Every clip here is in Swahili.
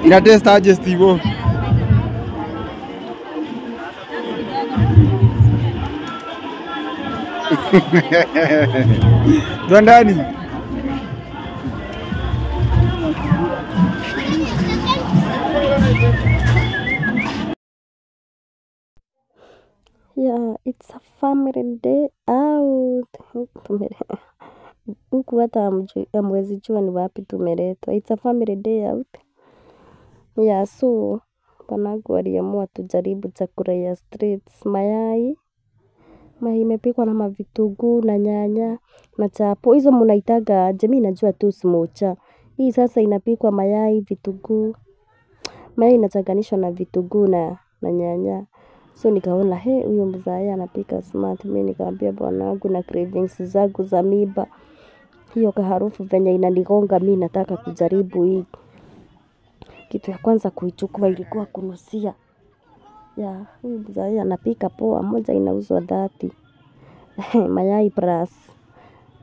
Ina test aje Steve? Twendani. Yeah, it's a family day out. Huku hata hamwezi jua ni wapi tumeletwa. It's a family day out. Yeah, so wanangu waliamua tujaribu chakula ya streets. Mayai imepikwa na mavitunguu na nyanya na chapo. Hizo mnaitaga aje? Mimi najua tu smocha. Hii sasa inapikwa mayai, vitunguu. Mayai inachanganishwa na vitunguu na nyanya. So nikaona huyo mzee anapika smart. Mimi nikamwambia bwanangu na cravings zangu za miba. Hiyo kaharufu venye inanigonga, mimi nataka kujaribu hii. Kitu ya kwanza kuichukua ilikuwa kunusia. Ya, huyu mzee anapika poa, moja inauzwa 30. Mayai plus.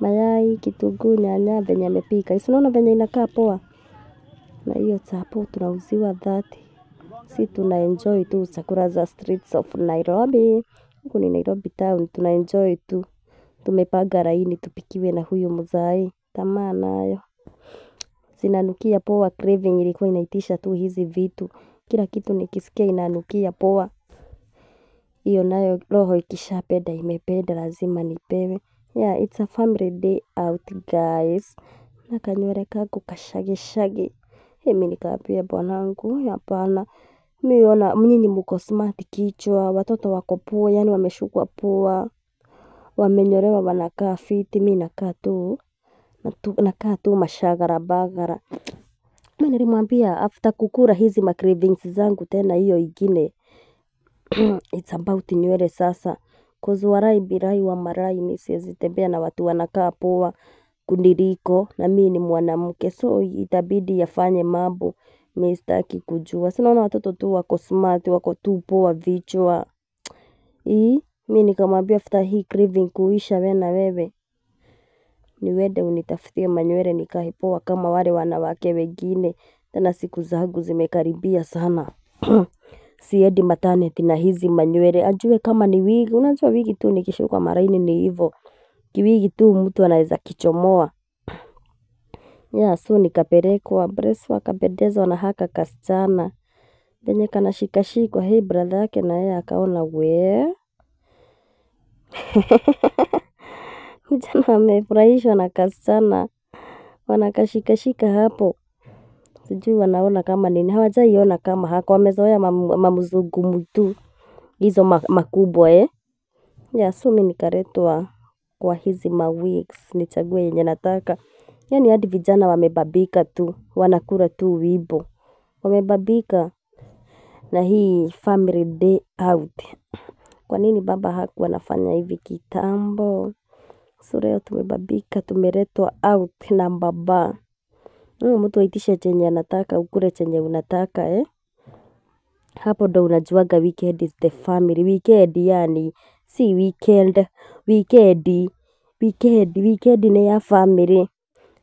Mayai, kitunguu, nyanya venye amepika. Unaona venye inakaa poa. Na hiyo chapo tunauziwa 30. Si tunaenjoy tu chakula za streets of Nairobi. Huku ni Nairobi town, tunaenjoy tu. Tumepanga laini tupikiwe na huyu mzee. Tamaa nayo. Zinanukia poa, craving ilikuwa inaitisha tu hizi vitu. Kila kitu nikisikia inanukia poa. Hiyo nayo roho ikishapenda imependa lazima nipewe. Yeah, it's a family day out guys. Na kanywele kangu kashagishagi. Mimi nikaambia bwanangu, hapana. Mimi ona nyinyi mko smart kichwa, watoto wako poa, yani wameshukwa poa. Wamenyolewa wanakaa fiti, mimi nakaa tu mashagara bagara. Mimi nilimwambia after kukula hizi cravings zangu tena hiyo ingine. It's about nywele sasa. Cause warai birai wa marai ni siwezi tembea na watu wanakaa poa kuniliko na mimi ni mwanamke. So itabidi yafanye mambo. Mimi sitaki kujua. Sinaona watoto tu wako smart, wako tu poa vichwa. Mimi nikamwambia after hii craving kuisha wewe. Niwende unitafutie manywele nikae poa kama wale wanawake wengine. Tena siku zangu zimekaribia sana. Siendi maternity na hizi manywele. Ajue kama ni wigi. Unajua wigi tu nikishuka maraini ni hivyo. Kiwigi tu mtu anaweza kichomoa. Yeah, so nikapelekwa Breast wakapendezwa na haka kasichana. Venye kanashikashikwa brother yake na yeye akaona Mjana amefurahishwa na kasichana. Wanakashikashika hapo. Sijui wanaona kama nini. Hawajaiona kama hako. Wamezoea mamzungu mtu. Hizo makubwa Yeah, so mimi nikaletwa kwa hizi wigs. Nichague yenye nataka. Yani hadi vijana wamebabika tu. Wanakula tu wibo. Wamebabika na hii family day out. Kwa nini baba hakuwa anafanya hivi kitambo? So leo tumebabika, tumeletwa out na baba. Mtu aitishe chenye anataka, ukule chenye unataka Hapo ndo unajuaga weekend is the family. Weekend yani, si weekend. Weekend ni ya family.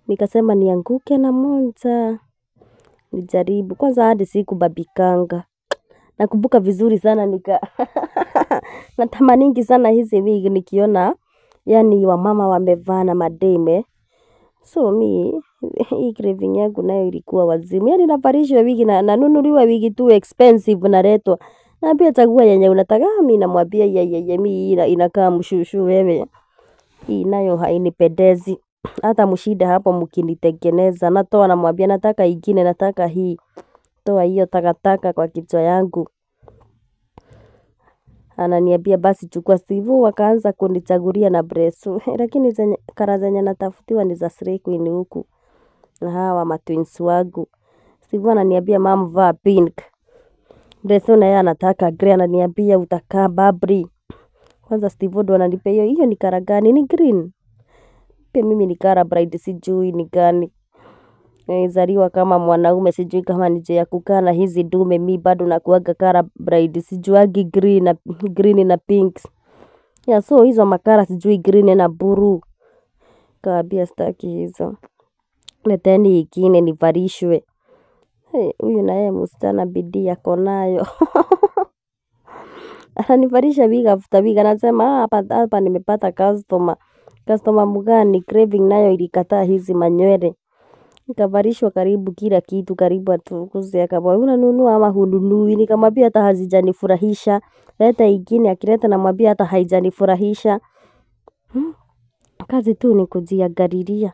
Nikasema nianguke na moja. Nijaribu. Kwanza hadi sikubabikanga. Nakumbuka vizuri sana natamaningi sana hizi wig nikiona yani wamama wamevaa na mademe. So mimi hii craving yangu nayo ilikuwa wazimu. Yani navarishwa wig na nanunuliwa wig tu expensive naletwa. Naambia chagua yenye unataka. Mimi namwambia mimi inakaa mshushu wewe. Hii nayo hainipendezi. Hata mshida hapo mkinitengeneza. Natoa namwambia nataka ingine, nataka hii. Toa hiyo takataka kwa kichwa yangu. Ananiambia basi chukua Steve. Wakaanza kunichagulia na Breast. Lakini kara zenye natafutiwa ni za Slay Queen huku. Na hawa matwins wangu. Steve ananiambia mom vaa pink. Breast na yeye anataka grey. Ananiambia utakaa Burberry. Kwanza Steve ndo ananipea hiyo ni kara gani? Ni green. Pia mimi ni kara bright sijui ni gani. Nilizaliwa kama mwanaume sijui kama nije ya kukaa na hizi dume mimi bado nakuaga kara bright sijuagi green na pinks. Ya so hizo makara sijui green na blue. Kaambia sitaki hizo. Leteni ingine nivalishwe. Huyu naye msichana bidii ako nayo. Ananivalisha wig after wig, anasema hapa nimepata customer. Customer mgani? Craving nayo ilikataa hizi manywele. Nikavalishwa karibu kila kitu, karibu atukuze. Akabwa unanunua ama hununui? Nikamwambia hata hazijanifurahisha. Leta ingine. Akileta namwambia hata haijanifurahisha. Kazi tu ni kujiangalilia.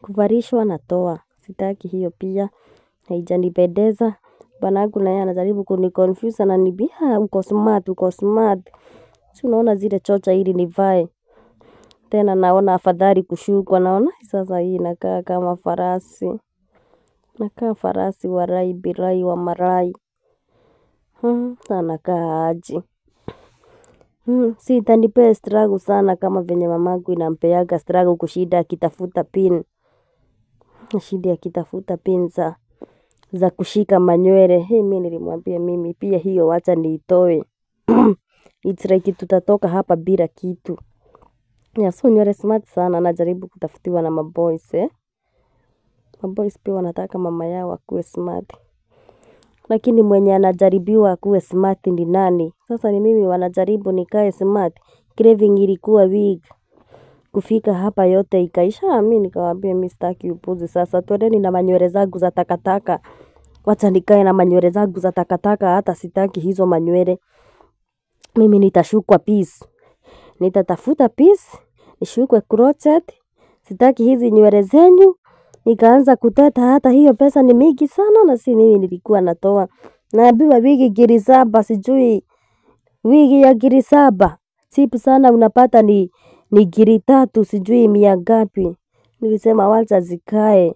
Kuvalishwa natoa. Sitaki hiyo pia. Haijanipendeza. Bwanangu naye anajaribu kuniconfuse, ananiambia uko smart, uko smart. Si unaona zile chocha ili nivae. Tena naona afadhali kushukwa, naona sasa hii inakaa kama farasi. Nakaa farasi wa rai birai wa marai. Sana kaa aje. Si itanipea struggle sana kama venye mamangu inampeaga struggle kushinda akitafuta pin. Shida akitafuta pin za kushika manywele. Mimi nilimwambia mimi pia hiyo wacha niitoe. It's like tutatoka hapa bila kitu. Ya so nywele smart sana, najaribu kutafutiwa na maboys. Maboys pia wanataka mama yao akuwe smart. Lakini mwenye anajaribiwa akuwe smart ni nani? Sasa ni mimi wanajaribu nikae smart. Craving ilikuwa wig. Kufika hapa yote ikaisha. Mimi nikawaambia mimi sitaki upuzi sasa. Twendeni na manywele zangu za takataka. Wacha nikae na manywele zangu za takataka, hata sitaki hizo manywele. Mimi nitashukwa piece. Nitatafuta piece, nishukwe crochet. Sitaki hizi nywele zenyu. Nikaanza kuteta, hata hiyo pesa ni mingi sana na si mimi nilikuwa natoa. Naambiwa wigi ngiri 7, sijui wigi ya ngiri 7. Cheap sana unapata ni ngiri 3, sijui 100 ngapi. Nilisema wacha zikae.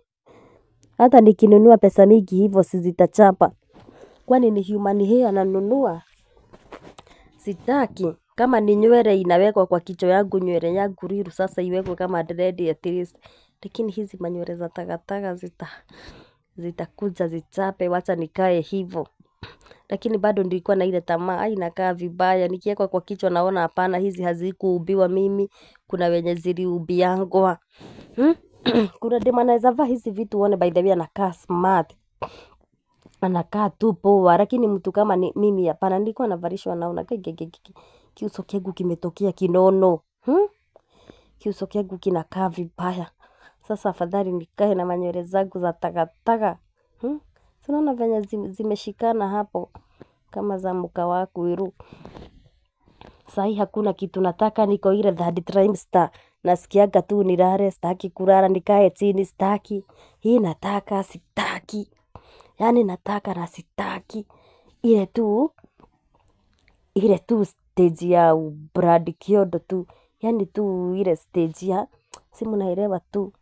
Hata nikinunua pesa mingi hivyo sizitachapa. Kwani ni human hair nanunua? Sitaki. Kama ni nywele inawekwa kwa kichwa yangu, nywele yangu riru sasa iwekwe kama dread at least. Lakini hizi manywele za takataka zitakuja zichape, wacha nikae hivyo. Lakini bado nilikuwa na ile tamaa, inakaa vibaya. Nikiwekwa kwa kichwa naona hapana, hizi hazikuubiwa mimi. Kuna wenye ziliubiangwa. Kuna dema anaweza vaa hizi vitu uone by the way anakaa smart. Anakaa tu poa, lakini mtu kama ni mimi hapana, nilikuwa navalishwa naona kiuso kyangu kimetokea kinono. Kiuso kyangu kinakaa vibaya. Sasa afadhali nikae na manywele zangu za takataka. Tunaona venye zimeshikana hapo kama za mka wako Wiru. Sahi hakuna kitu nataka, niko ile third trimester. Nasikiaga tu nilale, sitaki kulala, nikae chini, sitaki. Hii nataka, sitaki. Yani nataka na sitaki. Ile tu stage ya Brad Kyodo tu. Yani tu ile stage ya, si mnaelewa tu.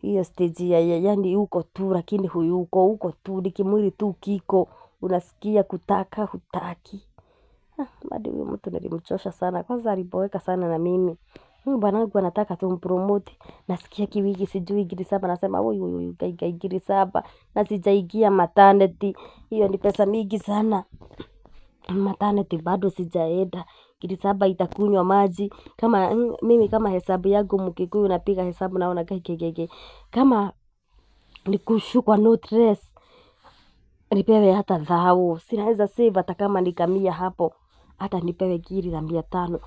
Hiyo stage ya yani uko tu, lakini uko tu, nikimwili tu kiko. Unasikia kutaka, hutaki. Bado huyo mtu nilimchosha sana. Kwanza aliboeka sana na mimi. Bwanangu anataka tumpromote. Nasikia kiwigi sijui ngiri 7, nasema oi gai ngiri 7 na sijaingia maternity. Hiyo ni pesa mingi sana. Maternity bado sijaenda. Ngiri 7 itakunywa maji. Kama mimi kama hesabu yangu Mkikuyu napiga hesabu naona gai. Kama nikushukwa noteless, nipewe hata 1,000. Sinaweza save hata kama nikamia hapo. Hata nipewe ngiri 500.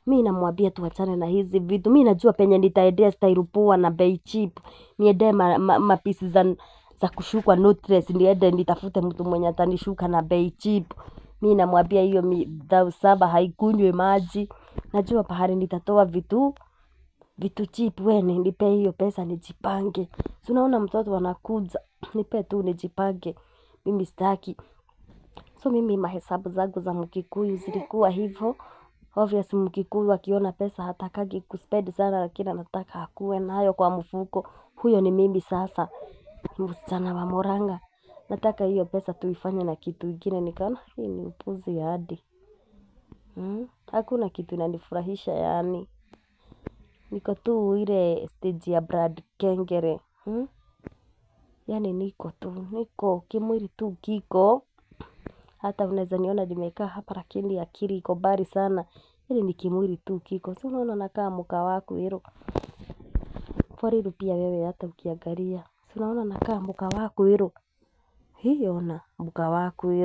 Mimi namwambia tuachane na hizi vitu. Mimi najua penye nitaendea style poa na bei cheap. Niende mapisi za kushukwa noteless, niende nitafute mtu mwenye atanishuka na bei cheap. Mimi namwambia hiyo 7,000 haikunywe maji. Najua pahali nitatoa vitu cheap. Wewe nipe hiyo pesa nijipange. Tunaona mtoto anakuja. Nipe tu nijipange. Mimi sitaki. So mimi mahesabu zangu za Mkikuyu zilikuwa hivyo. Obvious Mkikuyu akiona pesa hatakagi kuspend sana, lakini anataka akuwe nayo kwa mfuko. Huyo ni mimi sasa. Msichana wa Murang'a. Nataka hiyo pesa tuifanye na kitu kingine. Nikaona hii ni upuzi hadi. Hakuna kitu inanifurahisha yani. Niko tu ile stage ya Brad Kengere. Yani niko kimwili tu kiko. Hata unaweza niona nimekaa hapa lakini akili iko mbali sana. Hili ni kimwili tu kiko. Si unaona nakaa mka wako hilo. Foriru pia wewe hata ukiangalia. Si unaona nakaa mka wako hilo. Hii ona mka wako hilo.